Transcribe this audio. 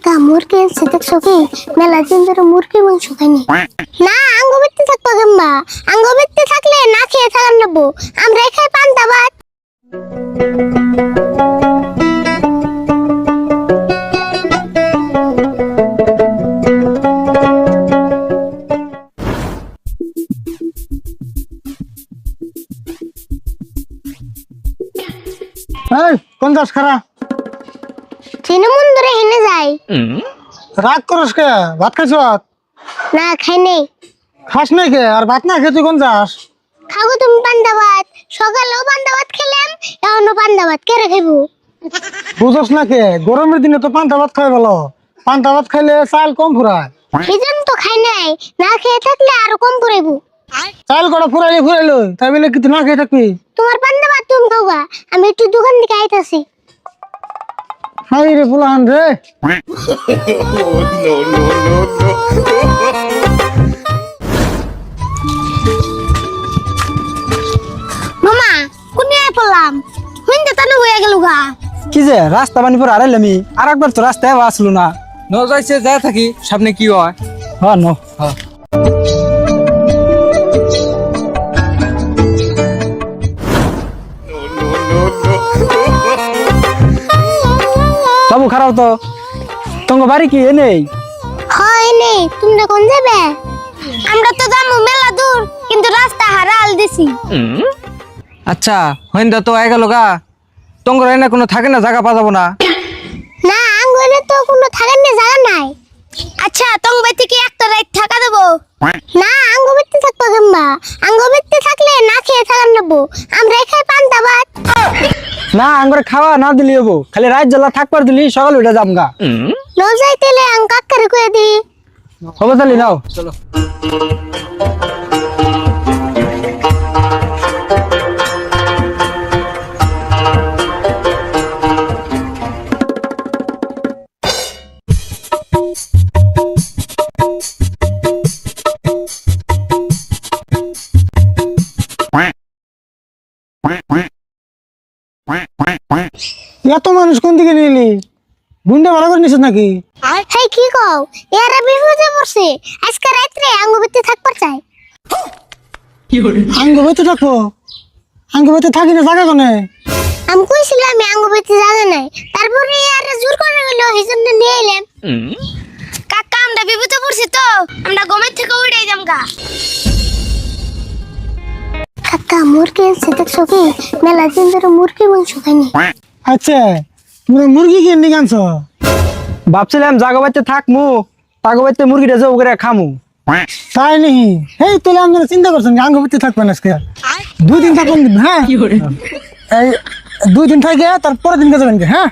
কাকা মুরগি আনছে দেখছো কি? মেলা দিন ধরে মুরগি মাংস খাইনি। না আঙ্গ বেঁচতে থাকবো কিংবা আঙ্গ বেঁচতে থাকলে না খেয়ে থাকার নেবো। আমরা খাই পান্তা ভাত। এই কোন যাস খারা তৃণমূল ধরে হেনে যাই। রাগ করস কে? ভাত খাইছ? না খাই নেই। খাস নাই কে? আর ভাত না খেয়ে তুই কোন যাস? খাবো তুমি পান্তা ভাত। সকালেও পান্তা ভাত খেলাম, এখনো পান্তা ভাত কেড়ে খাইবো। বুঝস না কে? গরমের দিনে তো পান্তা ভাত খাই ভালো। পান্তা ভাত খাইলে চাল কম ফুরায়। এই জন্য তো খাই নাই। না খেয়ে থাকলে আরো কম পড়াইবো। চাল কটা ফুরাইলো তাই বলে কি তুই না খেয়ে থাকবি? তোমার পান্তা ভাত তুমি খাওয়া, আমি একটু দোকান থেকে আইতাছি। হাই রে ফুলান রে। মামা কোনে পড়লাম? হুইন্দে তানো হয়ে গেল গা। কি যে রাস্তা বানি পর আড়াইলামি আর একবার তো রাস্তায় আসলো না ন যাইছে যাই থাকি সামনে কি হয় হ্যাঁ ন বাবু খারাপ তো তোমার বাড়ি কি নেই? হয় নেই, তোমরা কোন যাবে? আমরা তো যাবো মেলা দূর, কিন্তু রাস্তা হারাল দিছি। আচ্ছা হইন্দা তো আই গেল গা তোমার এনে কোনো থাকে না জায়গা পাওয়া যাবো না। না আঙ্গনে তো কোনো থাকার না জায়গা নাই। আচ্ছা তং বাড়িতে কি একটা রাত থাকা দেবো? না আঙ্গ বাড়িতে থাকবো কিংবা আঙ্গ বাড়িতে থাকলে না খেয়ে থাকার নেবো। আমরা খাই পান্তা ভাত। না আঙ্গরে খাওয়া না দিলি হবো, খালি রাত জ্বালা থাকবার দিলি সকাল উঠে যামগা। ন যাইতেলে আং কাকারে কয়ে দি। হবে তাহলে নাও চলো। এত মানুষ কোন দিকে নিলি? বুনটা ভালো করে নিছিস নাকি? হেই কি কও? এরা বিপদে পড়ছে। আজকে রাত্রে আঙ্গ বাড়িতে থাকবার চাই। আঙ্গ বাইতে থাকবো? আঙ্গ বাইতে থাকি না জায়গা কোনে? আমি কইছিলাম আমি আঙ্গ বাড়িতে জায়গা নাই, তারপরে এরা জোর করে গেল, এই জন্য নিয়ে এলাম। কাকা আমরা বিপদে পড়ছি তো, আমরা গমের থেকে উড়ে যাম গা। কাকা মুরগি আনছে দেখছো কি? মেলা দিন ধরে মুরগি মাংস খাইনি। আচ্ছা তোমরা মুরগি কিনে আনছ? ভাবছিলাম জাগো বাইতে থাকমু তাগো বাইতে মুরগিটা যাবো করে খামু। তাই নাকি? এই তাহলে আপনারা চিন্তা করছেন আঙ্গ বাইতে থাকবেন আজকে 2 দিন থাকবেন কিন্তু, হ্যাঁ এই 2 দিন থাকে তারপরের দিনকে যাবেন কি? হ্যাঁ